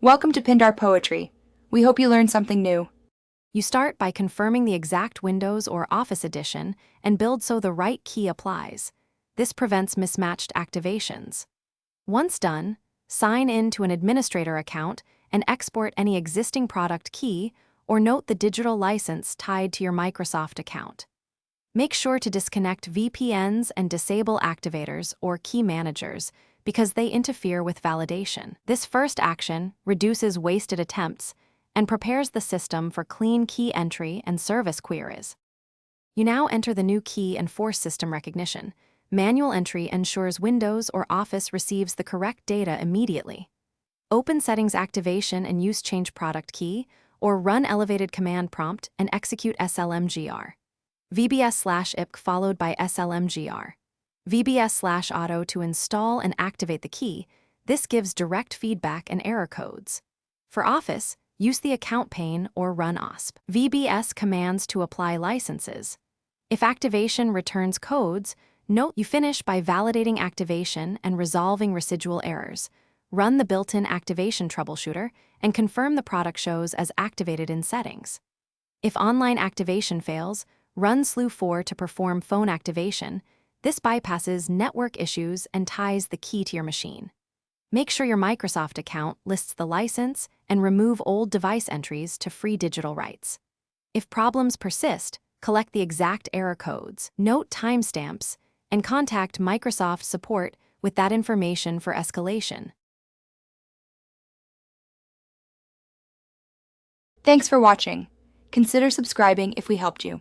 Welcome to Pindar Poetry. We hope you learned something new. You start by confirming the exact Windows or Office edition and build so the right key applies. This prevents mismatched activations. Once done, sign in to an administrator account and export any existing product key or note the digital license tied to your Microsoft account. Make sure to disconnect VPNs and disable activators or key managers because they interfere with validation. This first action reduces wasted attempts and prepares the system for clean key entry and service queries. You now enter the new key and force system recognition. Manual entry ensures Windows or Office receives the correct data immediately. Open Settings Activation and use Change Product Key, or run Elevated Command Prompt and execute slmgr. VBS/IPK followed by slmgr. VBS/auto to install and activate the key. This gives direct feedback and error codes. For Office, use the account pane or run OSP. VBS commands to apply licenses. If activation returns codes, note you finish by validating activation and resolving residual errors. Run the built-in activation troubleshooter and confirm the product shows as activated in settings. If online activation fails, run SLU4 to perform phone activation. This bypasses network issues and ties the key to your machine. Make sure your Microsoft account lists the license and remove old device entries to free digital rights. If problems persist, collect the exact error codes, note timestamps, and contact Microsoft support with that information for escalation. Thanks for watching. Consider subscribing if we helped you.